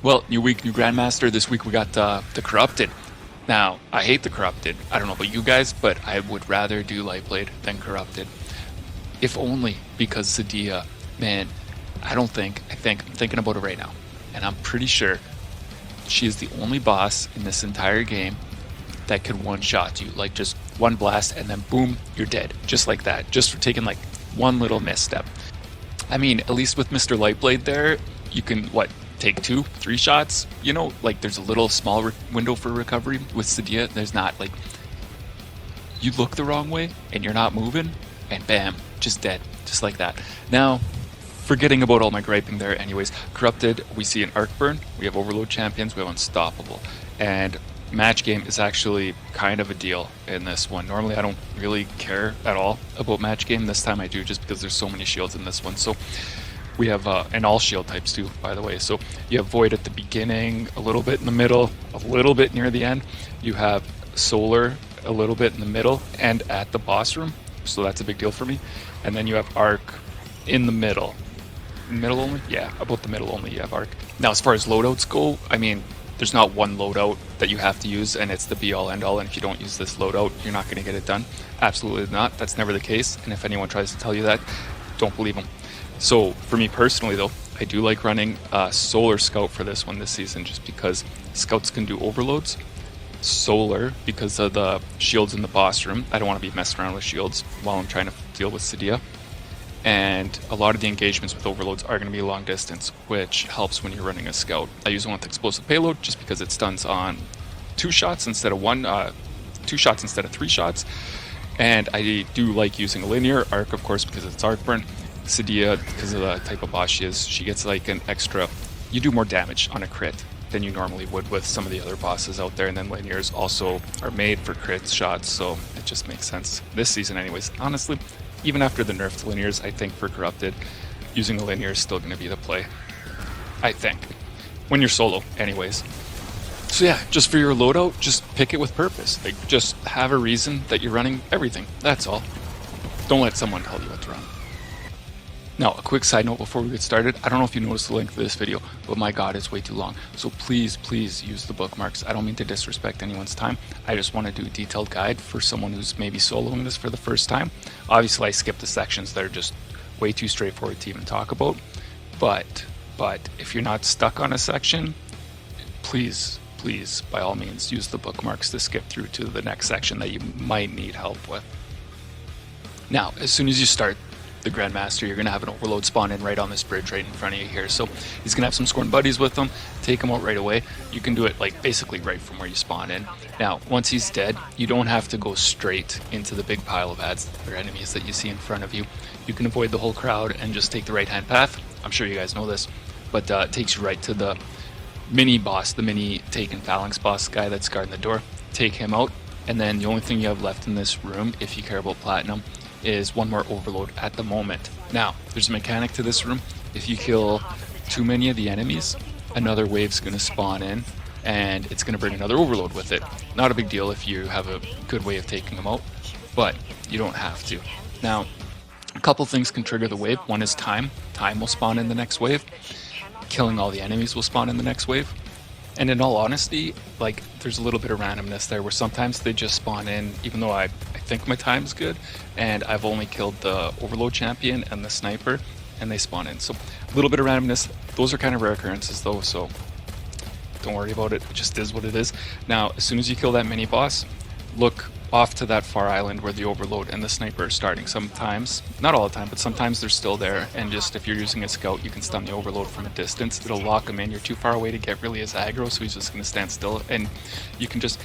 Well, new week, new Grandmaster. This week we got the Corrupted. Now, I hate the Corrupted. I don't know about you guys, but I would rather do Lightblade than Corrupted. If only because Sedia, man, I'm thinking about it right now. And I'm pretty sure she is the only boss in this entire game that could one-shot you. Like just one blast and then boom, you're dead. Just like that. Just for taking like one little misstep. I mean, at least with Mr. Lightblade there, you can, take 2, 3 shots? You know, like there's a little small window for recovery. With Sedia, there's not. Like, you look the wrong way and you're not moving, and bam, just dead. Just like that. Now, forgetting about all my griping there anyways, Corrupted, we see an Arc Burn, we have Overload Champions, we have Unstoppable. And match game is actually kind of a deal in this one. Normally I don't really care at all about match game. This time I do, just because there's so many shields in this one. So we have, and all shield types too, by the way. So you have Void at the beginning, a little bit in the middle, a little bit near the end. You have Solar a little bit in the middle and at the boss room. So that's a big deal for me. And then you have Arc in the middle. Middle only? Yeah, about the middle only you have Arc. Now as far as loadouts go, I mean, there's not one loadout that you have to use and it's the be-all end-all, and if you don't use this loadout, you're not going to get it done. Absolutely not. That's never the case, and if anyone tries to tell you that, don't believe them. So for me personally though, I do like running Solar Scout for this one this season, just because Scouts can do overloads. Solar, because of the shields in the boss room. I don't want to be messing around with shields while I'm trying to deal with Sedia. And a lot of the engagements with overloads are going to be long distance, which helps when you're running a scout. I use one with explosive payload just because it stuns on 2 shots instead of 2 shots instead of 3 shots. And I do like using a linear Arc, of course, because it's Arc Burn. Sedia, because of the type of boss she is, she gets like an extra, you do more damage on a crit than you normally would with some of the other bosses out there. And then linears also are made for crit shots, so it just makes sense this season anyways. Honestly, even after the nerf to linears, I think for Corrupted, using a linear is still going to be the play. I think. When you're solo, anyways. So yeah, just for your loadout, just pick it with purpose. Like, just have a reason that you're running everything. That's all. Don't let someone tell you what to run. Now, a quick side note before we get started. I don't know if you noticed the length of this video, but my god, it's way too long. So please, please use the bookmarks. I don't mean to disrespect anyone's time. I just want to do a detailed guide for someone who's maybe soloing this for the first time. Obviously, I skipped the sections that are just way too straightforward to even talk about. But if you're not stuck on a section, please, please, by all means, use the bookmarks to skip through to the next section that you might need help with. Now, as soon as you start the Grandmaster, you're going to have an overload spawn in right on this bridge right in front of you here. So he's going to have some scorn buddies with him. Take him out right away. You can do it like basically right from where you spawn in. Now, once he's dead, you don't have to go straight into the big pile of ads or enemies that you see in front of you. You can avoid the whole crowd and just take the right-hand path. I'm sure you guys know this, but it takes you right to the mini boss, the mini Taken Phalanx boss guy that's guarding the door. Take him out, and then the only thing you have left in this room, if you care about platinum, is one more overload at the moment. Now, there's a mechanic to this room. If you kill too many of the enemies, another wave's going to spawn in, and it's going to bring another overload with it. Not a big deal if you have a good way of taking them out, but you don't have to. Now, a couple things can trigger the wave. One is time. Time will spawn in the next wave. Killing all the enemies will spawn in the next wave. And in all honesty, like, there's a little bit of randomness there where sometimes they just spawn in, even though I think my time's good, and I've only killed the Overload Champion and the Sniper, and they spawn in. So a little bit of randomness. Those are kind of rare occurrences though, so don't worry about it. It just is what it is. Now, as soon as you kill that mini boss, look off to that far island where the Overload and the Sniper are starting. Sometimes, not all the time, but sometimes they're still there, and just if you're using a scout, you can stun the Overload from a distance. It'll lock him in. You're too far away to get really his aggro, so he's just going to stand still, and you can just,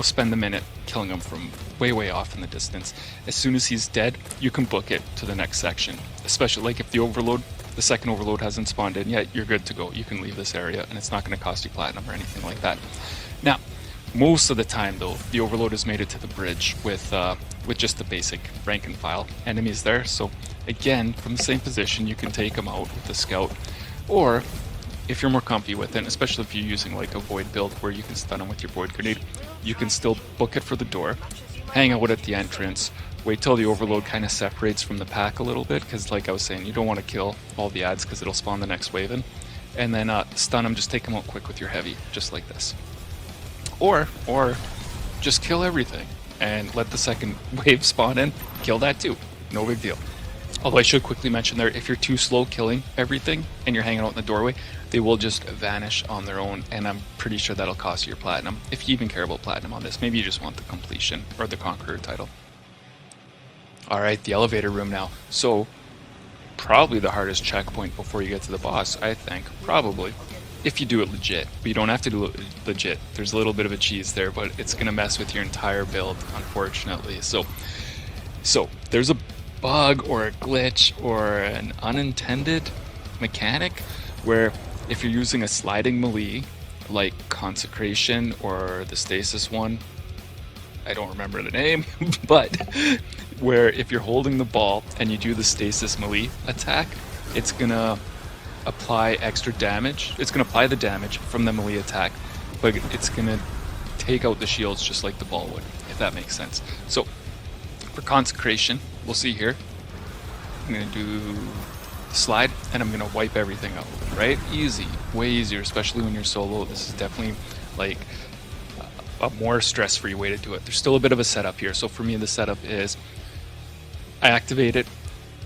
spend a minute killing him from way off in the distance. As soon as he's dead, you can book it to the next section, especially like if the second Overload hasn't spawned in yet, you're good to go. You can leave this area, and it's not going to cost you platinum or anything like that. Now, most of the time though, the Overload has made it to the bridge with just the basic rank and file enemies there. So again, from the same position, you can take them out with the scout, or if you're more comfy with it, especially if you're using like a void build where you can stun them with your void grenade, you can still book it for the door, hang out at the entrance, wait till the Overload kind of separates from the pack a little bit, because like I was saying, you don't want to kill all the ads because it'll spawn the next wave in. and then stun them. Just take them out quick with your heavy, just like this. Or just kill everything and let the second wave spawn in. Kill that too. No big deal. Although I should quickly mention there, if you're too slow killing everything and you're hanging out in the doorway, they will just vanish on their own, and I'm pretty sure that'll cost you your platinum, if you even care about platinum on this. Maybe you just want the completion or the conqueror title. Alright, the elevator room now. So, probably the hardest checkpoint before you get to the boss, I think. Probably. If you do it legit. But you don't have to do it legit. There's a little bit of a cheese there, but it's going to mess with your entire build, unfortunately. So there's a bug or a glitch or an unintended mechanic where if you're using a sliding melee like Consecration or the stasis one, I don't remember the name, but where if you're holding the ball and you do the stasis melee attack, it's gonna apply extra damage. It's gonna apply the damage from the melee attack, but it's gonna take out the shields just like the ball would, if that makes sense. So for Consecration, we'll see here, I'm going to do the slide and I'm going to wipe everything out, right? Easy, way easier, especially when you're solo. This is definitely like a more stress-free way to do it. There's still a bit of a setup here. So for me, the setup is I activate it,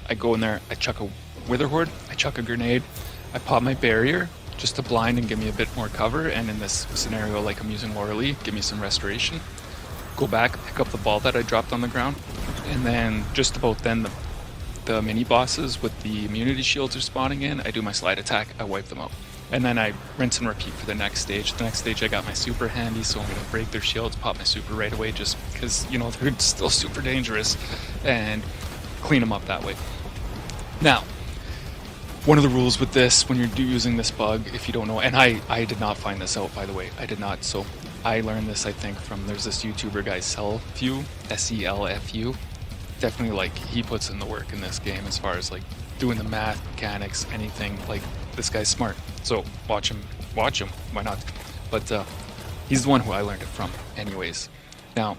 I go in there, I chuck a Wither Horde, I chuck a grenade, I pop my barrier just to blind and give me a bit more cover, and in this scenario, like I'm using Laura Lee, give me some restoration. Go back, pick up the ball that I dropped on the ground, and then just about then the mini bosses with the immunity shields are spawning in. I do my slide attack, I wipe them out, and then I rinse and repeat for the next stage. The next stage I got my super handy, so I'm going to break their shields, pop my super right away, just because, you know, they're still super dangerous, and clean them up that way. Now, one of the rules with this, when you're using this bug, if you don't know, and I did not find this out, by the way, I did not, so I learned this, I think, from, there's this YouTuber guy, Selfu, S-E-L-F-U. Definitely, like, he puts in the work in this game as far as, like, doing the math, mechanics, anything. Like, this guy's smart. So, watch him, why not? But, he's the one who I learned it from, anyways. Now,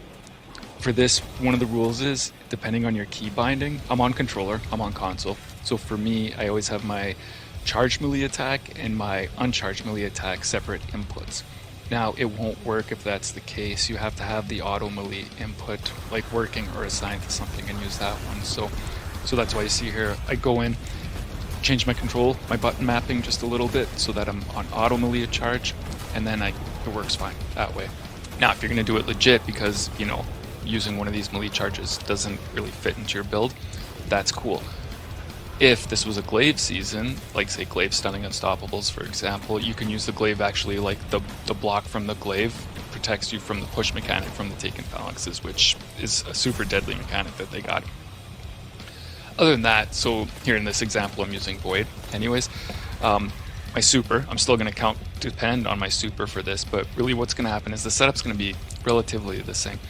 for this, one of the rules is, depending on your key binding, I'm on controller, I'm on console. So for me, I always have my charged melee attack and my uncharged melee attack separate inputs. Now, it won't work if that's the case. You have to have the auto melee input like working or assigned to something and use that one. So that's why you see here, I go in, change my control, my button mapping just a little bit so that I'm on auto melee charge, and then it works fine that way. Now, if you're going to do it legit because, you know, using one of these melee charges doesn't really fit into your build, that's cool. If this was a glaive season, like say glaive stunning unstoppables for example, you can use the glaive actually, like the block from the glaive protects you from the push mechanic from the taken phalanxes, which is a super deadly mechanic that they got. Other than that, so here in this example I'm using Void anyways. My super, I'm still going to depend on my super for this, but really what's going to happen is the setup's going to be relatively the same.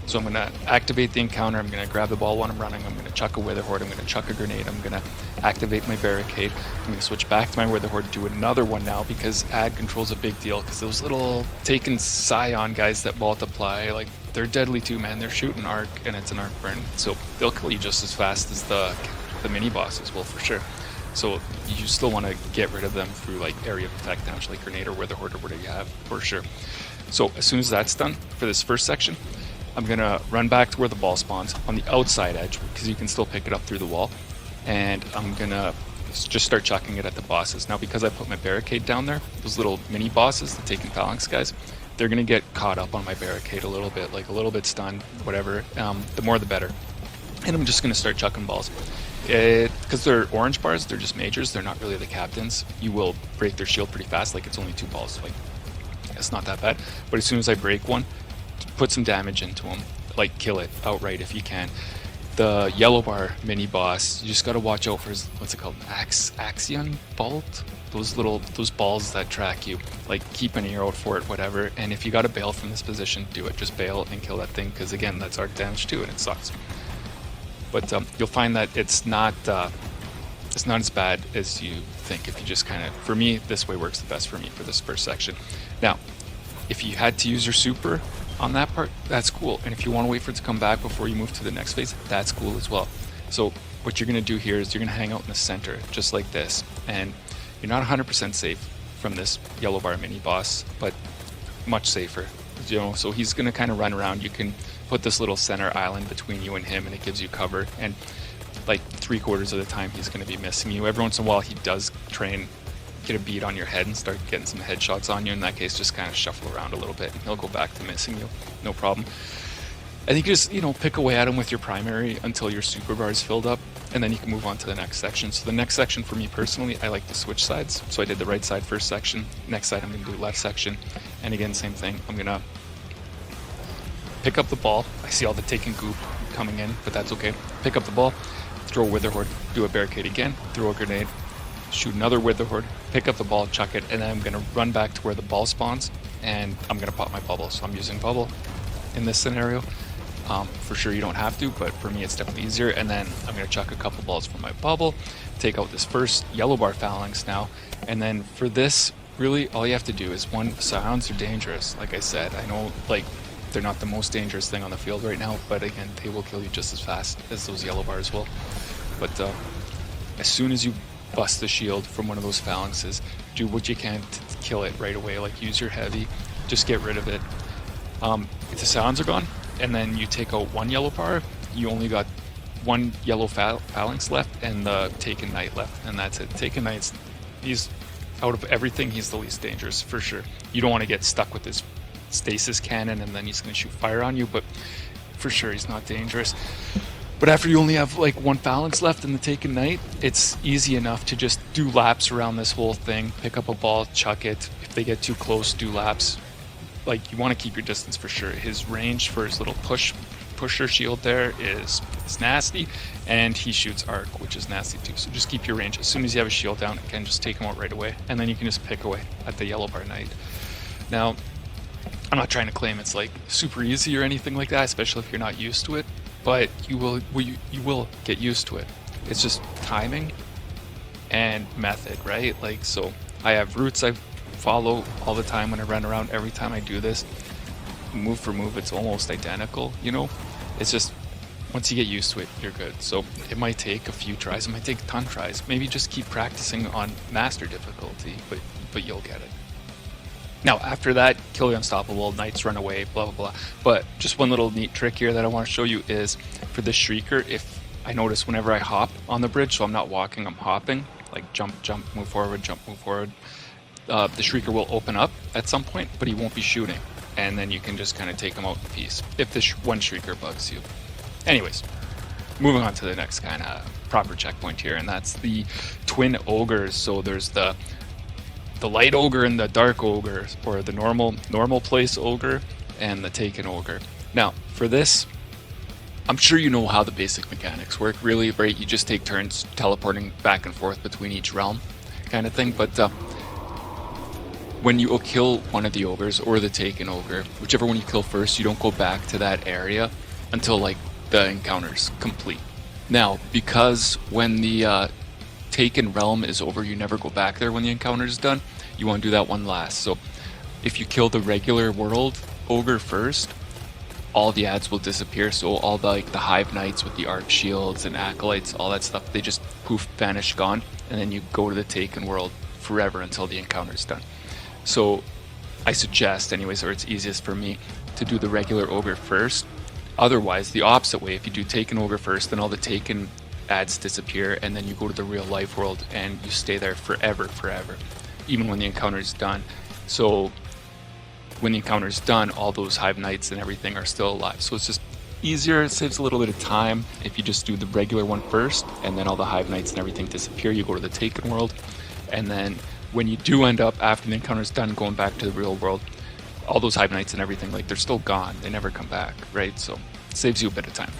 So I'm going to activate the encounter, I'm going to grab the ball when I'm running, I'm going to chuck a Wither Horde, I'm going to chuck a grenade, I'm going to activate my barricade, I'm going to switch back to my Wither Horde, do another one now, because ad control's a big deal, because those little taken Scion guys that multiply, like, they're deadly too, man. They're shooting arc, and it's an arc burn, so they'll kill you just as fast as the mini bosses will, for sure. So you still want to get rid of them through like area of attack damage, like grenade or Wither Horde or whatever you have, for sure. So as soon as that's done for this first section, I'm going to run back to where the ball spawns on the outside edge, because you can still pick it up through the wall, and I'm going to just start chucking it at the bosses. Now, because I put my barricade down there, those little mini bosses, the taken phalanx guys, they're going to get caught up on my barricade a little bit, like a little bit stunned, whatever. The more the better. And I'm just going to start chucking balls. Because they're orange bars, they're just majors, they're not really the captains. You will break their shield pretty fast, like it's only 2 balls, like it's not that bad. But as soon as I break one, put some damage into them, like kill it outright if you can. The yellow bar mini boss, you just gotta watch out for his, what's it called, Axion Bolt? Those balls that track you, like keep an ear out for it, whatever. And if you gotta bail from this position, do it. Just bail and kill that thing, because again, that's arc damage too, and it sucks. But you'll find that it's not as bad as you think if you just kind of, for me, this way works the best for me for this first section. Now, if you had to use your super on that part, that's cool. And if you want to wait for it to come back before you move to the next phase, that's cool as well. So what you're going to do here is you're going to hang out in the center, just like this. And you're not 100% safe. from this yellow bar mini boss, but much safer. You know, so he's gonna kind of run around. You can put this little center island between you and him, and it gives you cover. And like 3/4 of the time, he's gonna be missing you. Every once in a while, he does get a beat on your head and start getting some headshots on you. In that case, just kind of shuffle around a little bit, and he'll go back to missing you, no problem. I think just, you know, pick away at him with your primary until your super bar is filled up, and then you can move on to the next section. So the next section for me personally, I like to switch sides. So I did the right side first section, next side I'm going to do left section, and again, same thing. I'm going to pick up the ball. I see all the taken goop coming in, but that's okay. Pick up the ball, throw a wither horde, do a barricade again, throw a grenade, shoot another wither horde, pick up the ball, chuck it, and then I'm going to run back to where the ball spawns, and I'm going to pop my bubble. So I'm using bubble in this scenario. For sure you don't have to, but for me it's definitely easier. And then I'm going to chuck a couple balls from my bubble, take out this first yellow bar phalanx now, and then for this, really all you have to do is sounds are dangerous. Like I said, I know like they're not the most dangerous thing on the field right now, but again, they will kill you just as fast as those yellow bars will. But as soon as you bust the shield from one of those phalanxes, do what you can to kill it right away. Like use your heavy, just get rid of it. If the sounds are gone, and then you take out one yellow bar, you only got one yellow phalanx left and the Taken Knight left, and that's it. Taken Knight's, he's out of everything, he's the least dangerous for sure. You don't want to get stuck with his stasis cannon and then he's going to shoot fire on you, but for sure he's not dangerous. But after you only have like one phalanx left in the Taken Knight, it's easy enough to just do laps around this whole thing, pick up a ball, chuck it. If they get too close, do laps. Like, you want to keep your distance for sure. His range for his little pusher shield there is nasty, and he shoots arc, which is nasty too. So just keep your range. As soon as you have a shield down, again, just take him out right away, and then you can just pick away at the yellow bar knight. Now, I'm not trying to claim it's like super easy or anything like that, especially if you're not used to it, but you will get used to it. It's just timing and method, right? Like, so I have routes I follow all the time when I run around. Every time I do this, move for move, it's almost identical, you know? It's just, once you get used to it, you're good. So it might take a few tries, it might take a ton of tries. Maybe just keep practicing on master difficulty, but you'll get it. Now, after that, kill the unstoppable, knights run away, blah, blah, blah. But just one little neat trick here that I want to show you is for this Shrieker, if I notice whenever I hop on the bridge, so I'm not walking, I'm hopping, like jump, jump, move forward, the Shrieker will open up at some point, but he won't be shooting. And then you can just kind of take him out in peace if the one Shrieker bugs you. Anyways, moving on to the next kind of proper checkpoint here, and that's the twin ogres. So there's the light ogre and the dark ogre, or the normal place ogre and the taken ogre. Now, for this, I'm sure you know how the basic mechanics work, really, right? You just take turns teleporting back and forth between each realm kind of thing, but when you kill one of the ogres or the taken ogre, whichever one you kill first, you don't go back to that area until like the encounter's complete. Now, because when the taken realm is over, you never go back there when the encounter is done, you want to do that one last. So if you kill the regular world ogre first, all the ads will disappear. So all the hive knights with the arc shields and acolytes, all that stuff, they just poof, vanish, gone, and then you go to the taken world forever until the encounter is done. So I suggest, anyways, or it's easiest for me, to do the regular ogre first. Otherwise, the opposite way, if you do taken ogre first, then all the taken ads disappear, and then you go to the real life world and you stay there forever, even when the encounter is done. So when the encounter is done, all those hive knights and everything are still alive. So it's just easier, it saves a little bit of time if you just do the regular one first, and then all the hive knights and everything disappear. You go to the taken world, and then when you do end up, after the encounter is done, going back to the real world, all those hive knights and everything, like, they're still gone. They never come back, right? So it saves you a bit of time.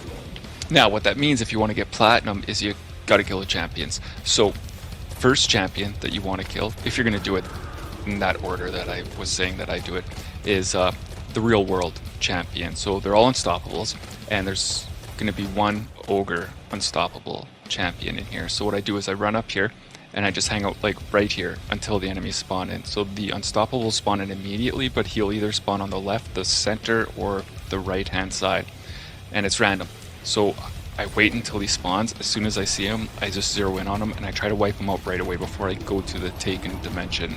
Now, what that means if you want to get platinum is you got to kill the champions. So first champion that you want to kill, if you're going to do it in that order that I was saying that I do it, is the real world champion. So they're all unstoppables, and there's going to be one ogre unstoppable champion in here. So what I do is I run up here and I just hang out like right here until the enemies spawn in. So the unstoppable will spawn in immediately, but he'll either spawn on the left, the center, or the right hand side, and it's random. So I wait until he spawns. As soon as I see him, I just zero in on him and I try to wipe him out right away before I go to the taken dimension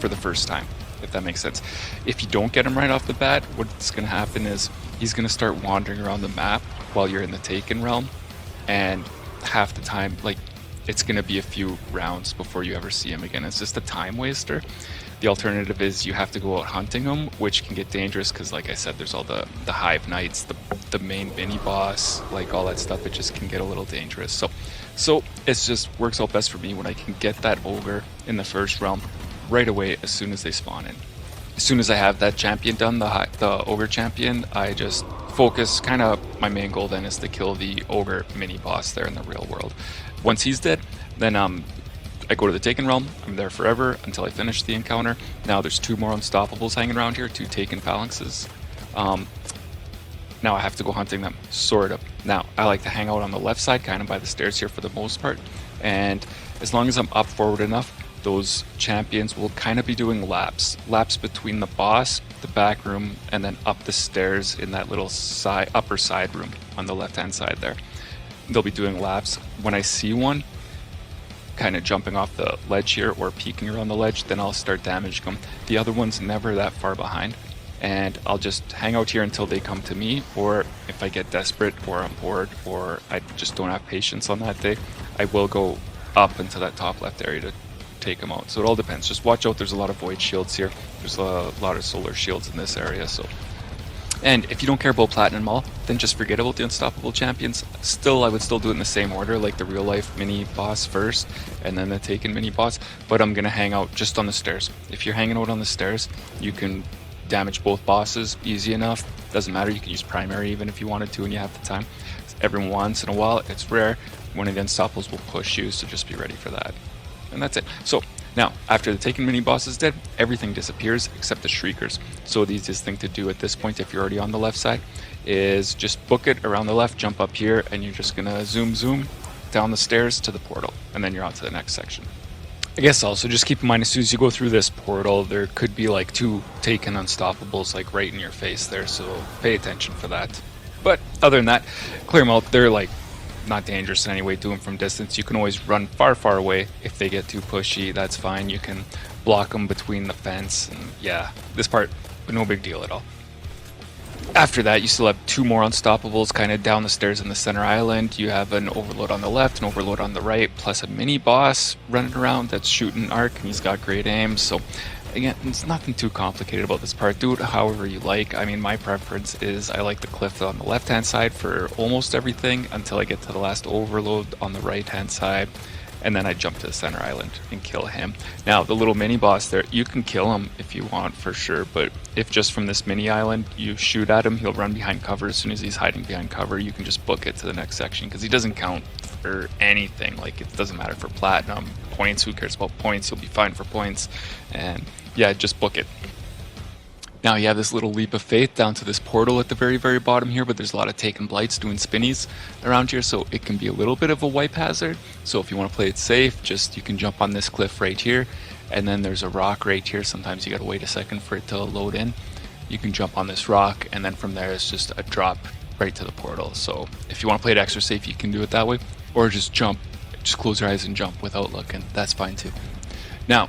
for the first time, if that makes sense. If you don't get him right off the bat, what's going to happen is he's going to start wandering around the map while you're in the taken realm, and half the time, like, it's going to be a few rounds before you ever see him again. It's just a time waster. The alternative is you have to go out hunting him, which can get dangerous because, like I said, there's all the Hive Knights, the main mini boss, like all that stuff. It just can get a little dangerous. So it's just works out best for me when I can get that ogre in the first realm right away as soon as they spawn in. As soon as I have that champion done, the ogre champion, I just focus. Kind of my main goal then is to kill the ogre mini boss there in the real world. Once he's dead, then I go to the Taken Realm. I'm there forever until I finish the encounter. Now there's 2 more Unstoppables hanging around here, 2 Taken Phalanxes. Now I have to go hunting them, sort of. Now, I like to hang out on the left side, kind of by the stairs here for the most part. And as long as I'm up forward enough, those champions will kind of be doing laps. Laps between the boss, the back room, and then up the stairs in that little upper side room on the left-hand side there. They'll be doing laps. When I see one kind of jumping off the ledge here or peeking around the ledge, then I'll start damaging them. The other one's never that far behind, and I'll just hang out here until they come to me, or if I get desperate or I'm bored or I just don't have patience on that day, I will go up into that top left area to take them out. So it all depends. Just watch out, there's a lot of void shields here. There's a lot of solar shields in this area, so. And if you don't care about Platinum all, then just forget about the Unstoppable Champions. Still, I would still do it in the same order, like the real life mini boss first, and then the Taken mini boss, but I'm gonna hang out just on the stairs. If you're hanging out on the stairs, you can damage both bosses easy enough. Doesn't matter, you can use primary even if you wanted to and you have the time. Every once in a while, it's rare, one of the Unstoppables will push you, so just be ready for that. And that's it. So now, after the Taken mini boss is dead, everything disappears except the Shriekers. So the easiest thing to do at this point, if you're already on the left side, is just book it around the left, jump up here, and you're just gonna zoom down the stairs to the portal, and then you're on to the next section. I guess also just keep in mind, as soon as you go through this portal, there could be like 2 Taken Unstoppables like right in your face there, so pay attention for that. But other than that, clear them out. They're like not dangerous in any way. Do them from distance. You can always run far away if they get too pushy. That's fine. You can block them between the fence, and yeah, this part, no big deal at all. After that, you still have 2 more Unstoppables kind of down the stairs in the center island. You have an Overload on the left, an Overload on the right, plus a mini boss running around that's shooting arc, and he's got great aim. So again, it's nothing too complicated about this part. Do it however you like. I mean, my preference is I like the cliff on the left hand side for almost everything until I get to the last Overload on the right hand side, and then I jump to the center island and kill him. Now, the little mini boss there, you can kill him if you want for sure, but if just from this mini island you shoot at him, he'll run behind cover. As soon as he's hiding behind cover, you can just book it to the next section, because he doesn't count for anything. Like, it doesn't matter for platinum, points, who cares about points? You'll be fine for points, and yeah, just book it. Now you have this little leap of faith down to this portal at the very bottom here, but there's a lot of Taken Blights doing spinnies around here, so it can be a little bit of a wipe hazard. So if you want to play it safe, you can jump on this cliff right here, and then there's a rock right here. Sometimes you gotta wait a second for it to load in. You can jump on this rock, and then from there it's just a drop right to the portal. So if you want to play it extra safe, you can do it that way, or just jump, just close your eyes and jump without looking. That's fine too. Now,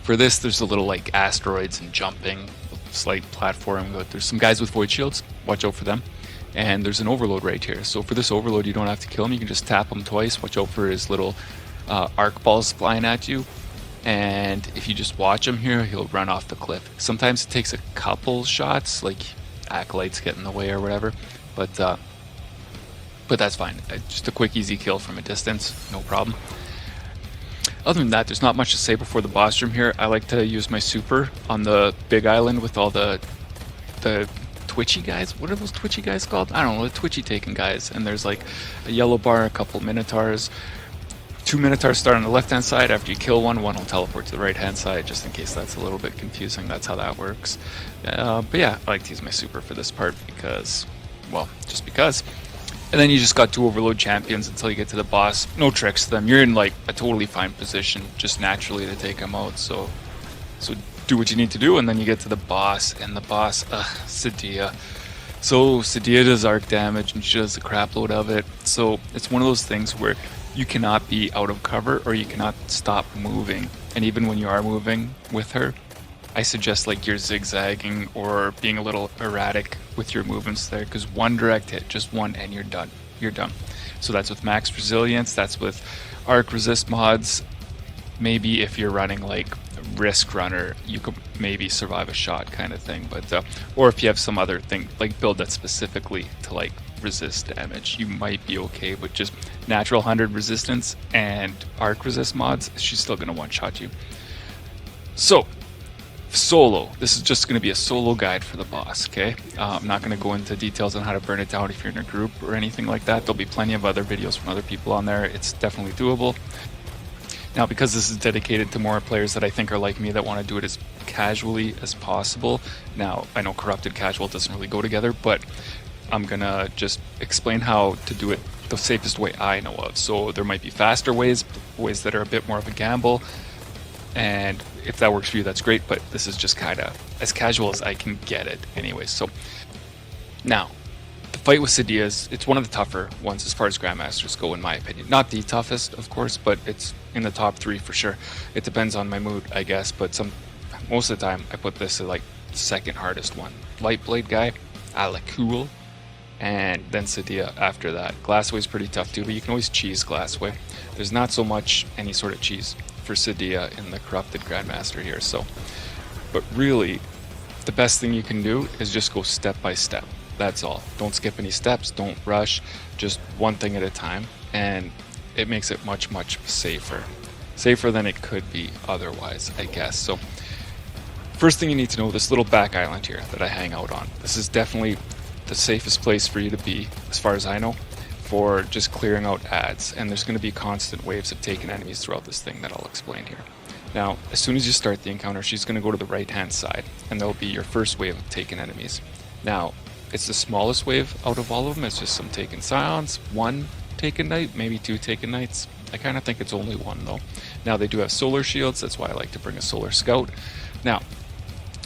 for this, there's a little like asteroids and jumping, slight platform. There's some guys with void shields, watch out for them. And there's an Overload right here. So for this Overload, you don't have to kill him, you can just tap him twice. Watch out for his little arc balls flying at you. And if you just watch him here, he'll run off the cliff. Sometimes it takes a couple shots, like acolytes get in the way or whatever, but that's fine. Just a quick, easy kill from a distance, no problem. Other than that, there's not much to say before the boss room here. I like to use my super on the big island with all the twitchy guys. What are those twitchy guys called? I don't know, the twitchy Taken guys. And there's like a yellow bar, a couple Minotaurs. 2 Minotaurs start on the left-hand side. After you kill one will teleport to the right-hand side, just in case that's a little bit confusing. That's how that works. But yeah, I like to use my super for this part because, well, just because. And then you just got 2 Overload champions until you get to the boss. No tricks to them. You're in like a totally fine position just naturally to take them out. So do what you need to do, and then you get to the boss. And the boss, Sedia. So Sedia does arc damage, and she does a crap load of it. So it's one of those things where you cannot be out of cover or you cannot stop moving And even when you are moving with her, I suggest like you're zigzagging or being a little erratic with your movements there, because one direct hit, just one, and you're done. You're done. So that's with max resilience, that's with arc resist mods. Maybe if you're running like risk runner, you could maybe survive a shot kind of thing, but or if you have some other thing like build that specifically to like resist damage, you might be okay with just natural 100 resistance and arc resist mods. She's still going to one-shot you. So solo, this is just going to be a solo guide for the boss, okay? I'm not going to go into details on how to burn it down if you're in a group or anything like that. There'll be plenty of other videos from other people on there. It's definitely doable. Now, because this is dedicated to more players that I think are like me, that want to do it as casually as possible. Now, I know corrupted casual doesn't really go together, but I'm going to just explain how to do it the safest way I know of. So there might be faster ways that are a bit more of a gamble, and if that works for you, that's great, but this is just kind of as casual as I can get it anyway. So now, the fight with Sedia it's one of the tougher ones as far as Grandmasters go, in my opinion. Not the toughest, of course, but it's in the top 3 for sure. It depends on my mood, I guess, but most of the time I put this at like the second hardest one. Light Blade guy, I like cool, and then Sedia after that. Glassway's pretty tough too, but you can always cheese Glassway. There's not so much any sort of cheese for Sedia in the Corrupted Grandmaster here. So, but really, the best thing you can do is just go step by step. That's all. Don't skip any steps. Don't rush. Just one thing at a time, and it makes it much, much safer. Safer than it could be otherwise, I guess. So, first thing you need to know, this little back island here that I hang out on. This is definitely the safest place for you to be, as far as I know, for just clearing out ads. And there's going to be constant waves of taken enemies throughout this thing that I'll explain here. Now, as soon as you start the encounter, she's going to go to the right-hand side, and that'll be your first wave of taken enemies. Now, it's the smallest wave out of all of them. It's just some taken scions, 1 taken knight, maybe 2 taken knights. I kind of think it's only 1 though. Now, they do have solar shields. That's why I like to bring a solar scout. Now,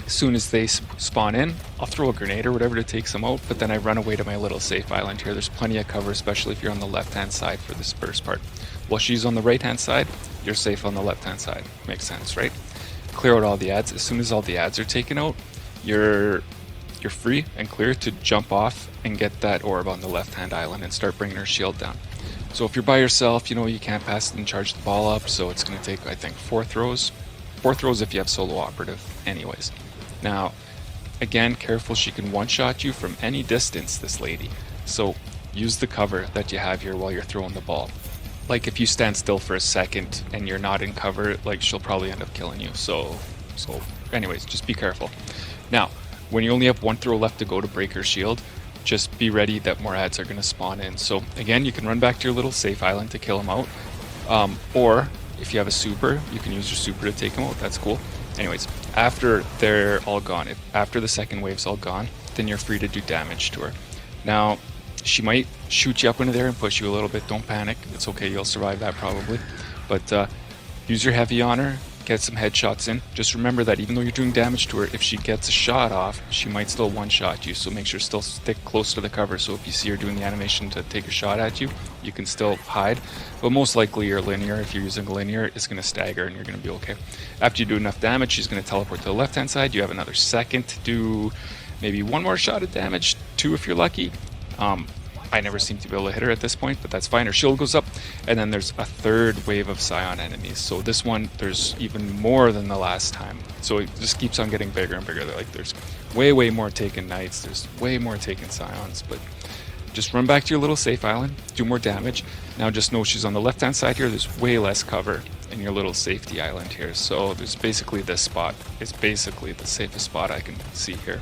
as soon as they spawn in, I'll throw a grenade or whatever to take them out, but then I run away to my little safe island here. There's plenty of cover, especially if you're on the left-hand side for this first part. While she's on the right-hand side, you're safe on the left-hand side. Makes sense, right? Clear out all the ads. As soon as all the ads are taken out, you're free and clear to jump off and get that orb on the left-hand island and start bringing her shield down. So if you're by yourself, you can't pass it and charge the ball up, so it's going to take, I think, 4 throws. 4 throws if you have solo operative anyways. Now, again, careful, she can one-shot you from any distance, this lady. So use the cover that you have here while you're throwing the ball. Like if you stand still for a second and you're not in cover, like she'll probably end up killing you. So anyways, just be careful. Now, when you only have 1 throw left to go to break her shield, just be ready that more ads are going to spawn in. So again, you can run back to your little safe island to kill them out. Or if you have a super, you can use your super to take them out. That's cool. Anyways, after they're all gone, after the second wave's all gone, then you're free to do damage to her. Now, she might shoot you up into there and push you a little bit. Don't panic. It's okay. You'll survive that probably. But use your heavy on her. Get some headshots in. Just remember that even though you're doing damage to her, if she gets a shot off, she might still one-shot you. So make sure still stick close to the cover. So if you see her doing the animation to take a shot at you, you can still hide. But most likely your linear, if you're using linear, is going to stagger and you're going to be okay. After you do enough damage, she's going to teleport to the left-hand side. You have another second to do maybe 1 more shot of damage, 2 if you're lucky. I never seem to be able to hit her at this point, but that's fine. Her shield goes up, and then there's a 3rd wave of Scion enemies. So this one, there's even more than the last time. So it just keeps on getting bigger and bigger. There's way, way more taken knights. There's way more taken Scions, but just run back to your little safe island, do more damage. Now just know she's on the left-hand side here. There's way less cover in your little safety island here. So there's basically this spot. It's basically the safest spot I can see here.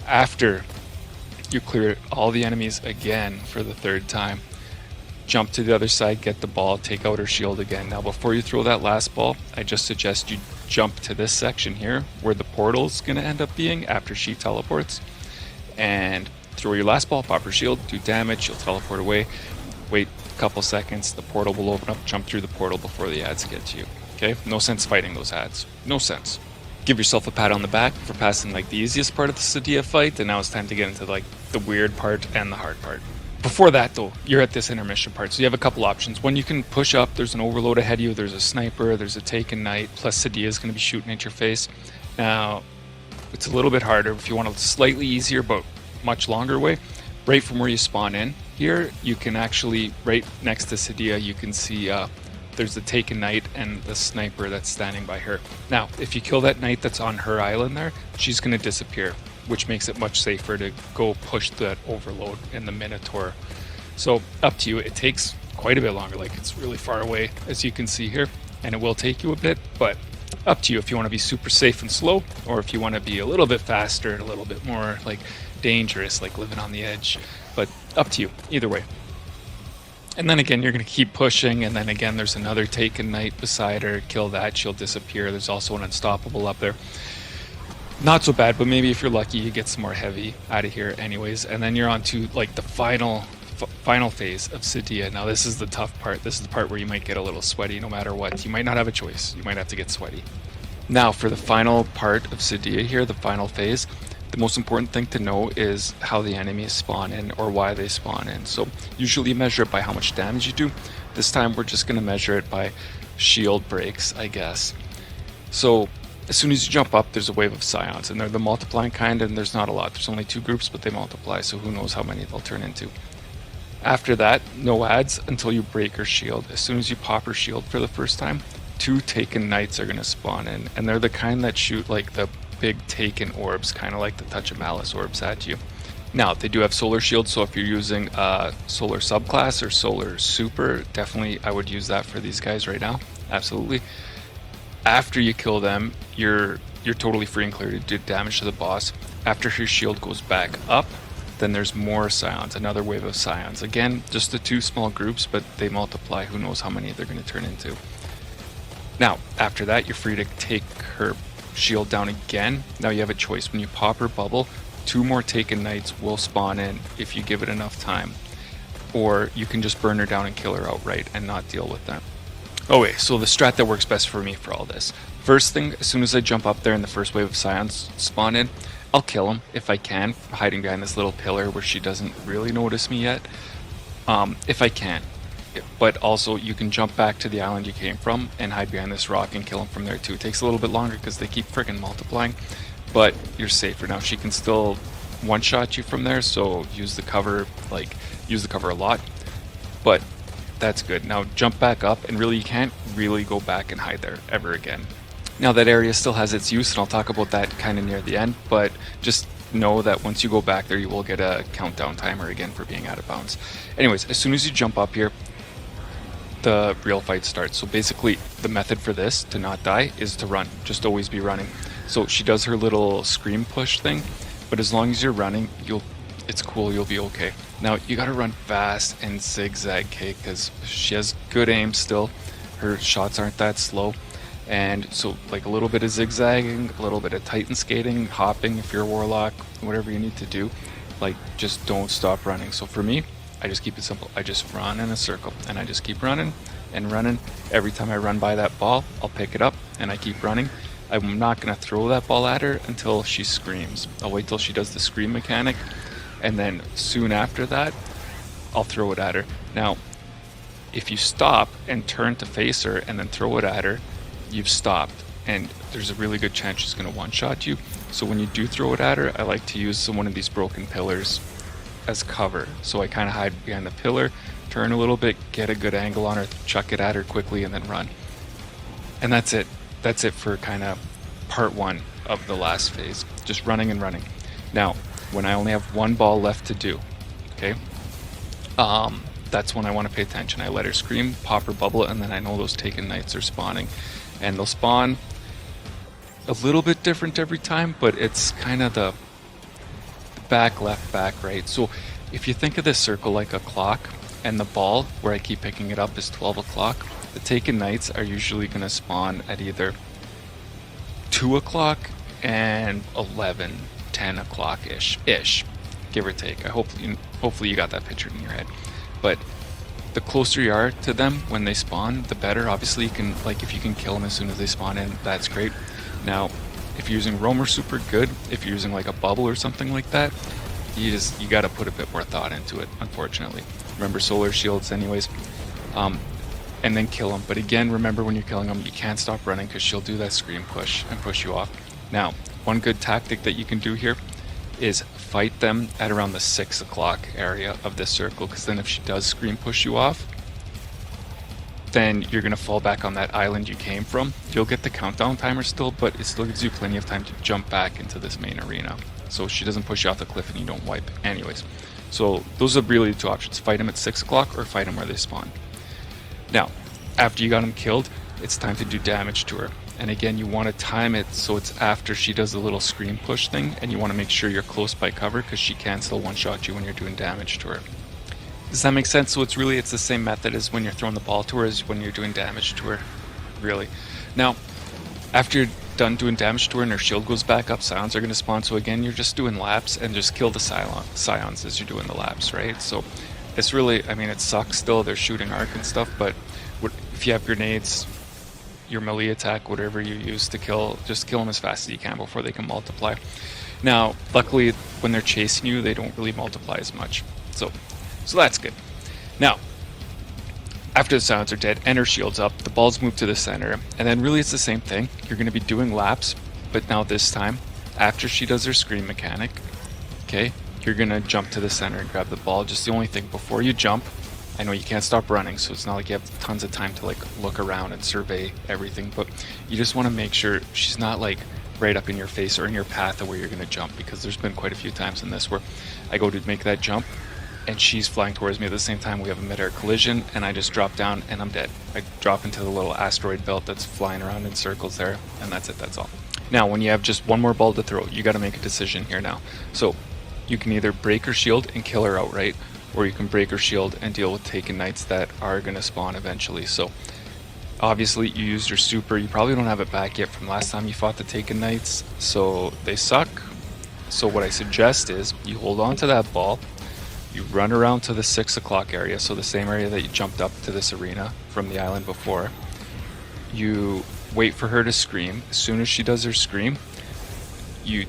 After you clear all the enemies again for the 3rd time, jump to the other side, get the ball, take out her shield again. Now before you throw that last ball, I just suggest you jump to this section here where the portal's going to end up being after she teleports, and throw your last ball, pop her shield, do damage, she'll teleport away, wait a couple seconds, the portal will open up, jump through the portal before the ads get to you. Okay? No sense fighting those ads. No sense. Give yourself a pat on the back for passing like the easiest part of the Sedia fight, and now it's time to get into like the weird part and the hard part. Before that though, you're at this intermission part, so you have a couple options. One, you can push up, there's an overload ahead of you, there's a sniper, there's a taken knight, plus Sedia is going to be shooting at your face. Now, it's a little bit harder if you want a slightly easier but much longer way. Right from where you spawn in here, you can actually, right next to Sedia, you can see there's the taken knight and the sniper that's standing by her. Now, if you kill that knight that's on her island there, she's going to disappear, which makes it much safer to go push that overload in the Minotaur. So up to you. It takes quite a bit longer, like it's really far away as you can see here, and it will take you a bit, but up to you if you want to be super safe and slow, or if you want to be a little bit faster and a little bit more like dangerous, like living on the edge. But up to you either way. And then again, you're going to keep pushing, and then again there's another taken knight beside her. Kill that, she'll disappear. There's also an unstoppable up there. Not so bad, but maybe if you're lucky you get some more heavy out of here anyways. And then you're on to like the final phase of Sedia. Now this is the tough part. This is the part where you might get a little sweaty no matter what. You might not have a choice. You might have to get sweaty. Now for the final part of Sedia here, the final phase, the most important thing to know is how the enemies spawn in or why they spawn in. So usually you measure it by how much damage you do. This time we're just going to measure it by shield breaks, I guess. So as soon as you jump up, there's a wave of scions, and they're the multiplying kind, and there's not a lot. There's only 2 groups, but they multiply, so who knows how many they'll turn into. After that, no ads until you break her shield. As soon as you pop her shield for the first time, 2 taken knights are going to spawn in, and they're the kind that shoot like the big taken orbs, kind of like the Touch of Malice orbs at you. Now, they do have solar shield, so if you're using solar subclass or solar super, definitely I would use that for these guys right now. Absolutely. After you kill them, you're totally free and clear to do damage to the boss. After her shield goes back up, then there's more scions, another wave of scions. Again, just the 2 small groups, but they multiply. Who knows how many they're going to turn into. Now, after that, you're free to take her shield down again. Now you have a choice. When you pop her bubble, 2 more taken knights will spawn in if you give it enough time. Or you can just burn her down and kill her outright and not deal with them. Okay, so the strat that works best for me for all this. First thing, as soon as I jump up there and the first wave of scions spawn in, I'll kill him if I can, hiding behind this little pillar where she doesn't really notice me yet. If I can. But also, you can jump back to the island you came from and hide behind this rock and kill him from there too. It takes a little bit longer because they keep freaking multiplying, but you're safer. Now she can still one-shot you from there, so use the cover, use the cover a lot, but that's good. Now jump back up, and really you can't really go back and hide there ever again. Now that area still has its use, and I'll talk about that kind of near the end, but just know that once you go back there, you will get a countdown timer again for being out of bounds. Anyways, as soon as you jump up here, the real fight starts. So basically, the method for this, to not die, is to run. Just always be running. So she does her little scream push thing, but as long as you're running, it's cool, you'll be okay. Now, you gotta run fast and zigzag, okay, because she has good aim still. Her shots aren't that slow. And so, like, a little bit of zigzagging, a little bit of Titan skating, hopping if you're a warlock, whatever you need to do. Like, just don't stop running. So for me, I just keep it simple. I just run in a circle, and I just keep running and running. Every time I run by that ball, I'll pick it up, and I keep running. I'm not going to throw that ball at her until she screams. I'll wait till she does the scream mechanic, and then soon after that, I'll throw it at her. Now, if you stop and turn to face her and then throw it at her, you've stopped, and there's a really good chance she's going to one-shot you. So when you do throw it at her, I like to use one of these broken pillars as cover. So I kind of hide behind the pillar, turn a little bit, get a good angle on her, chuck it at her quickly, and then run. And that's it. That's it for kind of part 1 of the last phase. Just running and running. Now, when I only have 1 ball left to do, okay, that's when I want to pay attention. I let her scream, pop her bubble, and then I know those taken knights are spawning. And they'll spawn a little bit different every time, but it's kind of the back, left, back, right. So if you think of this circle like a clock, and the ball where I keep picking it up is 12 o'clock, the taken knights are usually going to spawn at either 2 o'clock and 11, 10 o'clock ish, give or take. Hopefully you got that picture in your head. But the closer you are to them when they spawn, the better. Obviously, you can, like, if you can kill them as soon as they spawn in, that's great. Now, if you're using roam or super, good. If you're using like a bubble or something like that, you got to put a bit more thought into it, unfortunately. Remember solar shields anyways, and then kill them. But again, remember when you're killing them, you can't stop running because she'll do that scream push and push you off. Now, one good tactic that you can do here is fight them at around the 6 o'clock area of this circle, because then if she does scream push you off, then you're going to fall back on that island you came from. You'll get the countdown timer still, but it still gives you plenty of time to jump back into this main arena, so she doesn't push you off the cliff and you don't wipe anyways. So those are really the two options: fight them at 6 o'clock or fight them where they spawn. Now, after you got them killed, it's time to do damage to her. And again, you want to time it so it's after she does the little scream push thing, and you want to make sure you're close by cover because she can still one-shot you when you're doing damage to her. Does that make sense? So it's the same method as when you're throwing the ball to her as when you're doing damage to her, really. Now, after you're done doing damage to her and her shield goes back up, scions are going to spawn. So again, you're just doing laps and just kill the scions as you're doing the laps, right? So it's really, I mean, it sucks still, they're shooting arc and stuff, but if you have grenades, your melee attack, whatever you use to kill, just kill them as fast as you can before they can multiply. Now, luckily, when they're chasing you, they don't really multiply as much. So that's good. Now, after the scions are dead and her shield's up, the balls move to the center, and then really it's the same thing. You're going to be doing laps, but now this time, after she does her scream mechanic, okay, you're going to jump to the center and grab the ball. Just the only thing, before you jump, I know you can't stop running, so it's not like you have tons of time to like look around and survey everything, but you just want to make sure she's not like right up in your face or in your path of where you're going to jump, because there's been quite a few times in this where I go to make that jump and she's flying towards me at the same time. We have a mid-air collision and I just drop down and I'm dead. I drop into the little asteroid belt that's flying around in circles there, and that's it, that's all. Now, when you have just one more ball to throw, you got to make a decision here now. So you can either break her shield and kill her outright, or you can break her shield and deal with Taken Knights that are going to spawn eventually. So obviously you used your super, you probably don't have it back yet from last time you fought the Taken Knights, so they suck. So what I suggest is you hold on to that ball, you run around to the 6 o'clock area, so the same area that you jumped up to this arena from the island before. You wait for her to scream. As soon as she does her scream, you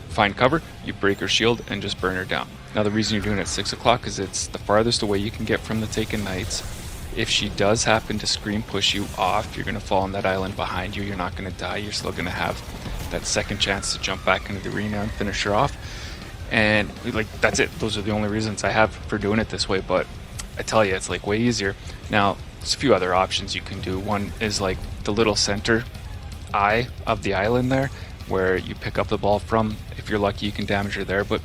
find cover, you break her shield and just burn her down. Now, the reason you're doing it at 6 o'clock is it's the farthest away you can get from the Taken Knights. If she does happen to scream push you off, you're going to fall on that island behind you. You're not going to die. You're still going to have that second chance to jump back into the arena and finish her off. And like, that's it. Those are the only reasons I have for doing it this way, but I tell you, it's like way easier. Now, there's a few other options you can do. One is like the little center eye of the island there, where you pick up the ball from. If you're lucky, you can damage her there, but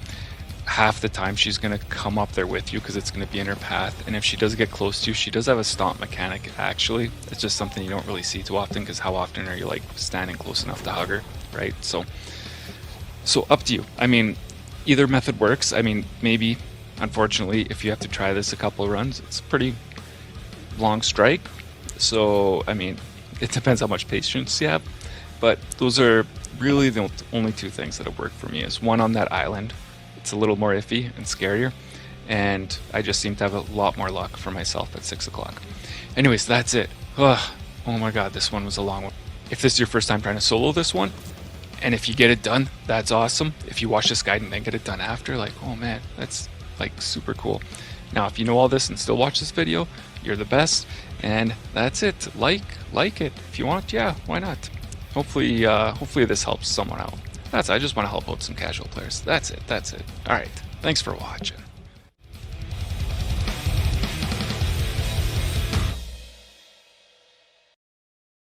half the time she's going to come up there with you because it's going to be in her path. And if she does get close to you, she does have a stomp mechanic actually. It's just something you don't really see too often, because how often are you like standing close enough to hug her, right? So up to you. I mean, either method works. I mean, maybe, unfortunately, if you have to try this a couple of runs, it's a pretty long strike. So, I mean, it depends how much patience you have. But those are really the only two things that have worked for me. Is one, on that island, it's a little more iffy and scarier, and I just seem to have a lot more luck for myself at 6 o'clock. Anyways, that's it. Oh my god, this one was a long one. If this is your first time trying to solo this one, and if you get it done, that's awesome. If you watch this guide and then get it done after, like, oh man, that's like super cool. Now, if you know all this and still watch this video, you're the best. And that's it. Like it if you want. Yeah, why not? Hopefully this helps someone out. I just want to help out some casual players. That's it. All right. Thanks for watching.